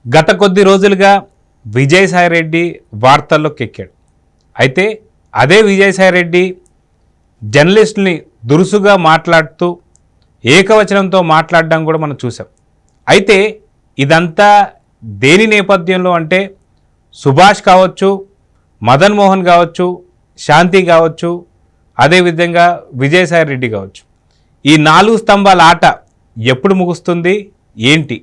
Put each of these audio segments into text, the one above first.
గత కొద్ది రోజులుగా విజయసాయిరెడ్డి వార్తల్లోకి ఎక్కాడు. అయితే అదే విజయసాయిరెడ్డి జర్నలిస్టుని దురుసుగా మాట్లాడుతూ ఏకవచనంతో మాట్లాడడం కూడా మనం చూసాం. అయితే ఇదంతా దేని నేపథ్యంలో అంటే సుభాష్ కావచ్చు, మదన్ మోహన్ కావచ్చు, శాంతి కావచ్చు, అదేవిధంగా విజయసాయిరెడ్డి కావచ్చు, ఈ 4 స్తంభాల ఆట ఎప్పుడు ముగుస్తుంది ఏంటి?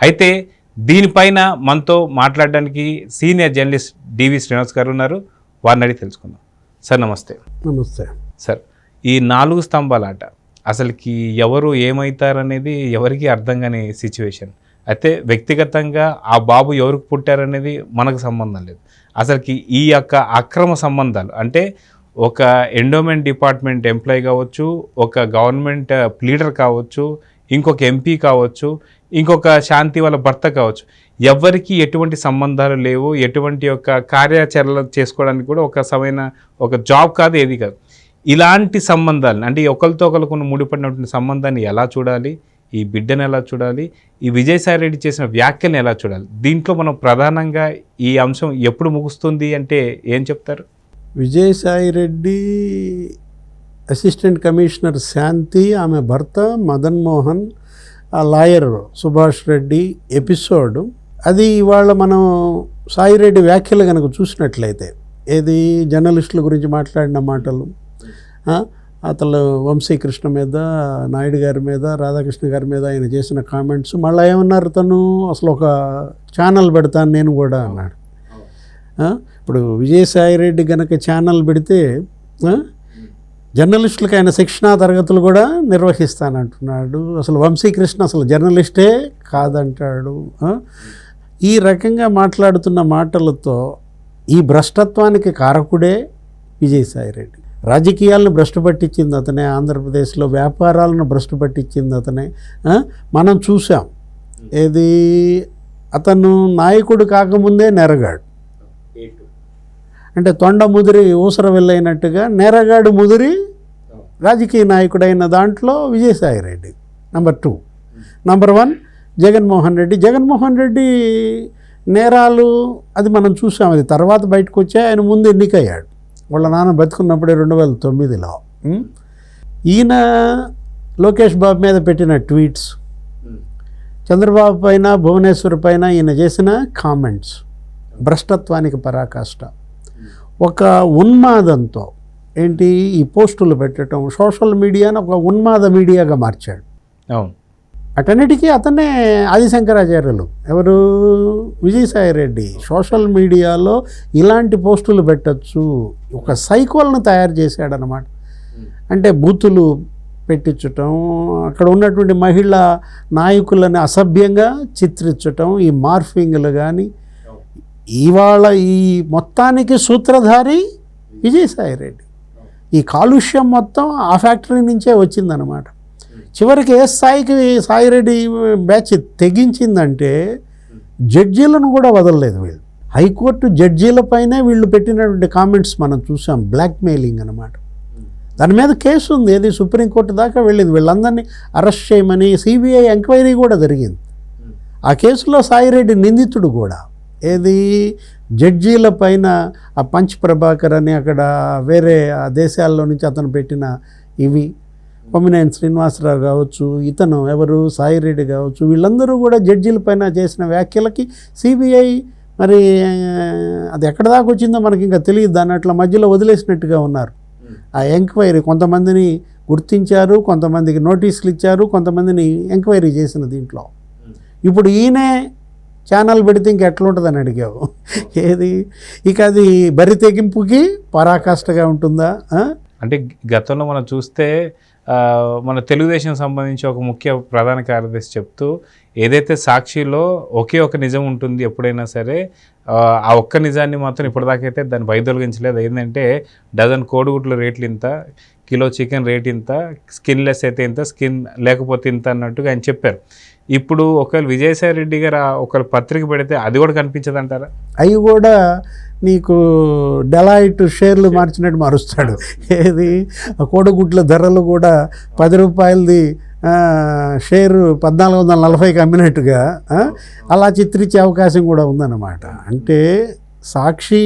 అయితే దీనిపైన మనతో మాట్లాడడానికి సీనియర్ జర్నలిస్ట్ డివి శ్రీనివాస్ గారు ఉన్నారు. వారిని అడిగి తెలుసుకుందాం. సార్ నమస్తే. నమస్తే సార్, ఈ 4 స్తంభాల ఆట అసలుకి ఎవరు ఏమవుతారనేది ఎవరికి అర్థం కాని సిచ్యువేషన్. అయితే వ్యక్తిగతంగా ఆ బాబు ఎవరికి పుట్టారనేది మనకు సంబంధం లేదు. అసలుకి ఈ యొక్క అక్రమ సంబంధాలు అంటే ఒక ఎండోమెంట్ డిపార్ట్మెంట్ ఎంప్లాయీ కావచ్చు, ఒక గవర్నమెంట్ లీడర్ కావచ్చు, ఇంకొక ఎంపీ కావచ్చు, ఇంకొక శాంతి వాళ్ళ భర్త కావచ్చు, ఎవరికి ఎటువంటి సంబంధాలు లేవు, ఎటువంటి యొక్క కార్యాచరణ చేసుకోవడానికి కూడా ఒక సమైన ఒక జాబ్ కాదు, ఏది కాదు. ఇలాంటి సంబంధాలను అంటే ఒకరితో ఒకరికి ముడిపడినటువంటి సంబంధాన్ని ఎలా చూడాలి, ఈ బిడ్డను ఎలా చూడాలి, ఈ విజయసాయిరెడ్డి చేసిన వ్యాఖ్యలను ఎలా చూడాలి, దీంట్లో మనం ప్రధానంగా ఈ అంశం ఎప్పుడు ముగుస్తుంది అంటే ఏం చెప్తారు? విజయసాయిరెడ్డి అసిస్టెంట్ కమిషనర్ శాంతి, ఆమె భర్త మదన్ మోహన్, ఆ లాయర్ సుభాష్ రెడ్డి ఎపిసోడ్ అది ఇవాళ మనం సాయిరెడ్డి వ్యాఖ్యలు కనుక చూసినట్లయితే, ఏది జర్నలిస్టుల గురించి మాట్లాడిన మాటలు, అతను వంశీకృష్ణ మీద, నాయుడు గారి మీద, రాధాకృష్ణ గారి మీద ఆయన చేసిన కామెంట్స్, మళ్ళీ ఏమన్నారు, తను అసలు ఒక ఛానల్ పెడతాను నేను కూడా అన్నాడు. ఇప్పుడు విజయసాయిరెడ్డి కనుక ఛానల్ పెడితే జర్నలిస్టులకు ఆయన శిక్షణా తరగతులు కూడా నిర్వహిస్తానంటున్నాడు. అసలు వంశీకృష్ణ అసలు జర్నలిస్టే కాదంటాడు. ఈ రకంగా మాట్లాడుతున్న మాటలతో ఈ భ్రష్టత్వానికి కారకుడే విజయసాయిరెడ్డి. రాజకీయాలను భ్రష్టు పట్టించింది అతనే, ఆంధ్రప్రదేశ్లో వ్యాపారాలను భ్రష్టు పట్టించింది అతనే. మనం చూసాం, ఏది అతను నాయకుడు కాకముందే నెరగాడు, అంటే తొండ ముదిరి ఊసర వెళ్ళైనట్టుగా నెరగాడు ముదిరి రాజకీయ నాయకుడైన దాంట్లో విజయసాయిరెడ్డి నెంబర్ 2. నెంబర్ 1 జగన్మోహన్ రెడ్డి నేరాలు అది మనం చూసాం. అది తర్వాత బయటకు వచ్చాయి. ఆయన ముందు ఎన్నికయ్యాడు వాళ్ళ నాన్న బతుకున్నప్పుడే 2009లో. ఈయన లోకేష్ బాబు మీద పెట్టిన ట్వీట్స్, చంద్రబాబు పైన, భువనేశ్వర్ పైన ఈయన చేసిన కామెంట్స్ భ్రష్టత్వానికి పరాకాష్ట. ఒక ఉన్మాదంతో ఏంటి ఈ పోస్టులు పెట్టడం, సోషల్ మీడియాను ఒక ఉన్మాద మీడియాగా మార్చాడు. అవును, అటన్నిటికీ అతనే ఆదిశంకరాచార్యులు. ఎవరు? విజయసాయిరెడ్డి. సోషల్ మీడియాలో ఇలాంటి పోస్టులు పెట్టచ్చు, ఒక సైకోల్ను తయారు చేశాడనమాట. అంటే బూతులు పెట్టించటం, అక్కడ ఉన్నటువంటి మహిళా నాయకులని అసభ్యంగా చిత్రించటం, ఈ మార్ఫింగ్లు కానీ, ఇవాళ ఈ మొత్తానికి సూత్రధారి విజయసాయిరెడ్డి. ఈ కాలుష్యం మొత్తం ఆ ఫ్యాక్టరీ నుంచే వచ్చిందనమాట. చివరికి ఏ స్థాయికి సాయిరెడ్డి బ్యాచ్ తెగించిందంటే జడ్జీలను కూడా వదలలేదు వీళ్ళు. హైకోర్టు జడ్జీలపైనే వీళ్ళు పెట్టినటువంటి కామెంట్స్ మనం చూసాం. బ్లాక్మెయిలింగ్ అనమాట. దాని మీద కేసు ఉంది, ఏది సుప్రీంకోర్టు దాకా వెళ్ళింది. వీళ్ళందరినీ అరెస్ట్ చేయమని సిబిఐ ఎంక్వైరీ కూడా జరిగింది. ఆ కేసులో సాయిరెడ్డి నిందితుడు కూడా. ఏది జడ్జీల పైన ఆ పంచ్ ప్రభాకర్ అని అక్కడ వేరే దేశాల్లో నుంచి అతను పెట్టిన ఇవి, కొమ్మినేని శ్రీనివాసరావు కావచ్చు, ఇతను ఎవరు సాయిరెడ్డి కావచ్చు, వీళ్ళందరూ కూడా జడ్జీల పైన చేసిన వ్యాఖ్యలకి సిబిఐ మరి అది ఎక్కడ దాకా వచ్చిందో మనకి ఇంకా తెలియదు. దాన్ని అట్లా మధ్యలో వదిలేసినట్టుగా ఉన్నారు. ఆ ఎంక్వైరీ కొంతమందిని గుర్తించారు, కొంతమందికి నోటీసులు ఇచ్చారు, కొంతమందిని ఎంక్వైరీ చేసిన దీంట్లో. ఇప్పుడు ఈయనే ఛానల్ పెడితే ఇంకెట్లుంటుందని అడిగావు. ఏది ఇక అది బరి తెగింపుకి పరాకాష్ఠగా ఉంటుందా? అంటే గతంలో మనం చూస్తే మన తెలుగుదేశం సంబంధించి ఒక ముఖ్య ప్రధాన కార్యదర్శి చెప్తూ, ఏదైతే సాక్షిలో ఒకే ఒక నిజం ఉంటుంది ఎప్పుడైనా సరే, ఆ ఒక్క నిజాన్ని మాత్రం ఇప్పటిదాకైతే దాన్ని వైదొలగించలేదు. ఏంటంటే డజన్ కోడిగుడ్ల రేట్లు ఇంత, కిలో చికెన్ రేట్ ఇంత, స్కిన్లెస్ అయితే ఇంత, స్కిన్ లేకపోతే ఇంత అన్నట్టుగా ఆయన చెప్పారు. ఇప్పుడు ఒకవేళ విజయసాయిరెడ్డి గారు ఒకవేళ పత్రిక పెడితే అది కూడా కనిపించదు అంటారా? అవి కూడా నీకు డెలాయిట్ షేర్లు మార్చినట్టు మారుస్తాడు. ఏది కోడిగుడ్ల ధరలు కూడా 10 రూపాయలది షేరు 1440కి అమ్మినట్టుగా అలా చిత్రించే అవకాశం కూడా ఉందన్నమాట. అంటే సాక్షి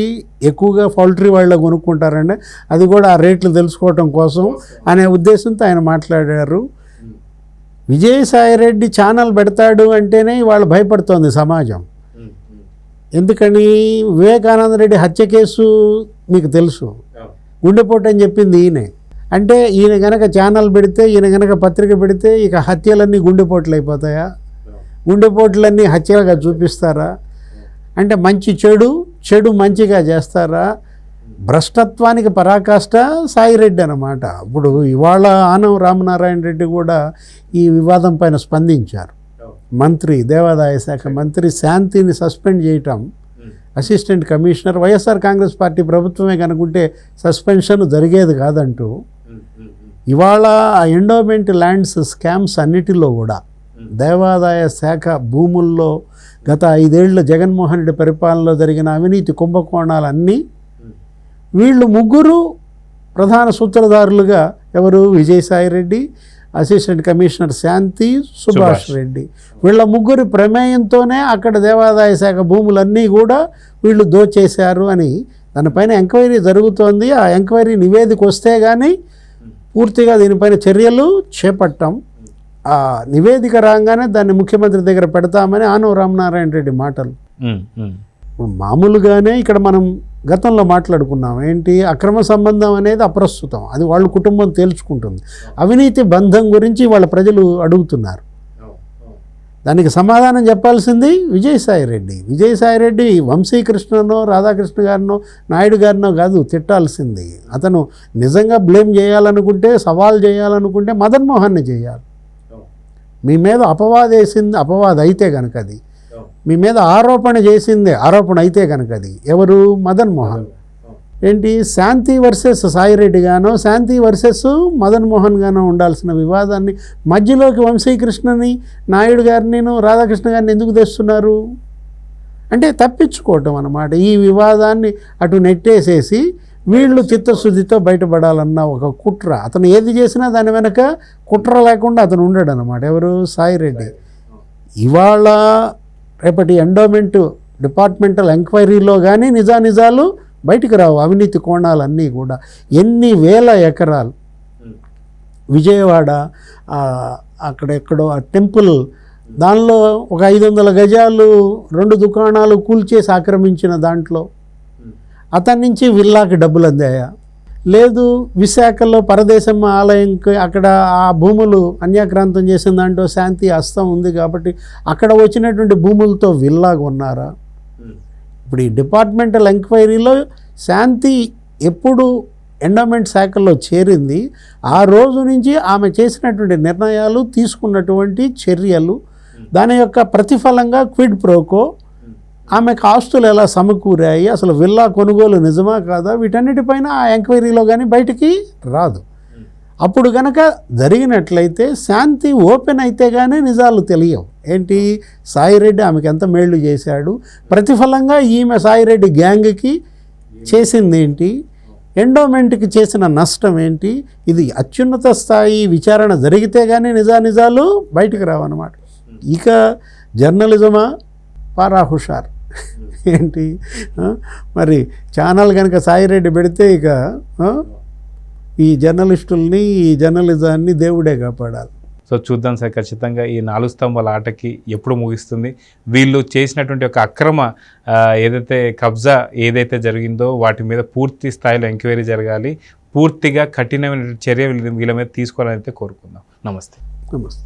ఎక్కువగా పౌల్ట్రీ వాళ్ళు కొనుక్కుంటారండి, అది కూడా ఆ రేట్లు తెలుసుకోవటం కోసం అనే ఉద్దేశంతో ఆయన మాట్లాడారు. విజయసాయిరెడ్డి ఛానల్ పెడతాడు అంటేనే వాళ్ళు భయపడుతోంది సమాజం. ఎందుకని? వివేకానంద రెడ్డి హత్య కేసు మీకు తెలుసు, గుండెపోటు అని చెప్పింది ఈయనే. అంటే ఈయన గనక ఛానల్ పెడితే, ఈయన గనక పత్రిక పెడితే ఇక హత్యలన్నీ గుండెపోట్లు అయిపోతాయా? గుండెపోట్లన్నీ హత్యలుగా చూపిస్తారా? అంటే మంచి చెడు, చెడు మంచిగా చేస్తారా? భ్రష్టత్వానికి పరాకాష్ట సాయిరెడ్డి అన్నమాట. ఇప్పుడు ఇవాళ ఆనం రామనారాయణ రెడ్డి కూడా ఈ వివాదం పైన స్పందించారు. మంత్రి, దేవాదాయ శాఖ మంత్రి శాంతిని సస్పెండ్ చేయటం, assistant commissioner, YSR Congress party ప్రభుత్వమే కనుకుంటే సస్పెన్షన్ జరిగేది కాదంటూ ఇవాళ ఎండోమెంట్ ల్యాండ్స్ స్కామ్స్ అన్నిటిలో కూడా దేవాదాయ శాఖ భూముల్లో గత 5 ఏళ్ల జగన్మోహన్ రెడ్డి పరిపాలనలో జరిగిన అవినీతి కుంభకోణాలన్నీ వీళ్ళు ముగ్గురు ప్రధాన సూత్రధారులుగా, ఎవరు? విజయసాయిరెడ్డి, అసిస్టెంట్ కమిషనర్ శాంతి, సుభాష్ రెడ్డి, వీళ్ళ ముగ్గురి ప్రమేయంతోనే అక్కడ దేవాదాయ శాఖ భూములన్నీ కూడా వీళ్ళు దోచేశారు అని దానిపైన ఎంక్వైరీ జరుగుతోంది. ఆ ఎంక్వైరీ నివేదిక వస్తే కానీ పూర్తిగా దీనిపైన చర్యలు చేపట్టాం. ఆ నివేదిక రాగానే దాన్ని ముఖ్యమంత్రి దగ్గర పెడతామని ఆనం రామనారాయణ రెడ్డి మాటలు. మామూలుగానే ఇక్కడ మనం గతంలో మాట్లాడుకున్నాం ఏంటి, అక్రమ సంబంధం అనేది అప్రస్తుతం, అది వాళ్ళ కుటుంబం తేల్చుకుంటుంది. అవినీతి బంధం గురించి వాళ్ళ ప్రజలు అడుగుతున్నారు. దానికి సమాధానం చెప్పాల్సింది విజయసాయిరెడ్డి. విజయసాయిరెడ్డి వంశీకృష్ణనో, రాధాకృష్ణ గారినో, నాయుడు గారినో కాదు తిట్టాల్సింది. అతను నిజంగా బ్లేమ్ చేయాలనుకుంటే, సవాల్ చేయాలనుకుంటే మదన్ మోహన్ని చేయాలి. మీ మీద అపవాదం అయితే కనుక అది, మీ మీద ఆరోపణ చేసిందే ఆరోపణ అయితే కనుక అది ఎవరు? మదన్ మోహన్. ఏంటి, శాంతి వర్సెస్ సాయిరెడ్డి గానో, శాంతి వర్సెస్ మదన్ మోహన్ గానో ఉండాల్సిన వివాదాన్ని మధ్యలోకి వంశీకృష్ణని, నాయుడు గారిని, రాధాకృష్ణ గారిని ఎందుకు తెస్తున్నారు? అంటే తప్పించుకోవటం అన్నమాట. ఈ వివాదాన్ని అటు నెట్టేసేసి వీళ్ళు చిత్తశుద్ధితో బయటపడాలన్న ఒక కుట్ర. అతను ఏది చేసినా దాని వెనక కుట్ర లేకుండా అతను ఉండడు అన్నమాట. ఎవరు? సాయిరెడ్డి. ఇవాళ రేపటి ఎండోమెంట్ డిపార్ట్మెంటల్ ఎంక్వైరీలో కానీ నిజాలు బయటికి రావు. అవినీతి కోణాలన్నీ కూడా ఎన్ని వేల ఎకరాలు విజయవాడ అక్కడెక్కడో ఆ టెంపుల్ దానిలో ఒక 500 గజాలు 2 దుకాణాలు కూల్చేసి ఆక్రమించిన దాంట్లో అతని నుంచి విల్లాకి డబ్బులు అందాయా? లేదు. విశాఖలో పరదేశమ్మ ఆలయంకి అక్కడ ఆ భూములు అన్యాక్రాంతం చేసిన దాంట్లో శాంతి హస్తం ఉంది కాబట్టి అక్కడ వచ్చినటువంటి భూములతో విల్లా కొన్నారా? ఇప్పుడు ఈ డిపార్ట్మెంటల్ ఎంక్వైరీలో శాంతి ఎప్పుడు ఎండోమెంట్ శాఖలో చేరింది, ఆ రోజు నుంచి ఆమె చేసినటువంటి నిర్ణయాలు, తీసుకున్నటువంటి చర్యలు, దాని యొక్క ప్రతిఫలంగా క్విడ్ ప్రోకో, ఆమెకు ఆస్తులు ఎలా సమకూరాయి, అసలు విల్లా కొనుగోలు నిజమా కాదా, వీటన్నిటిపైన ఆ ఎంక్వైరీలో కానీ బయటికి రాదు. అప్పుడు కనుక జరిగినట్లయితే శాంతి ఓపెన్ అయితే కానీ నిజాలు తెలియవు. ఏంటి, సాయిరెడ్డి ఆమెకి ఎంత మేళ్లు చేశాడు, ప్రతిఫలంగా ఈమె సాయిరెడ్డి గ్యాంగ్కి చేసింది ఏంటి, ఎండోమెంట్కి చేసిన నష్టం ఏంటి, ఇది అత్యున్నత స్థాయి విచారణ జరిగితే కానీ నిజాలు బయటికి రావన్నమాట. ఇక జర్నలిజమా పారా హుషార్ ఏంటి, మరి ఛానల్ కనుక సాయిరెడ్డి పెడితే ఇక ఈ జర్నలిస్టుల్ని, ఈ జర్నలిజాన్ని దేవుడే కాపాడాలి. సో చూద్దాం సార్, ఖచ్చితంగా ఈ 4 స్తంభాల ఆటకి ఎప్పుడు ముగిస్తుంది, వీళ్ళు చేసినటువంటి ఒక అక్రమ ఏదైతే కబ్జా ఏదైతే జరిగిందో వాటి మీద పూర్తి స్థాయిలో ఎంక్వైరీ జరగాలి, పూర్తిగా కఠినమైన చర్య వీళ్ళ మీద తీసుకోవాలని అయితే కోరుకుందాం. నమస్తే. నమస్తే.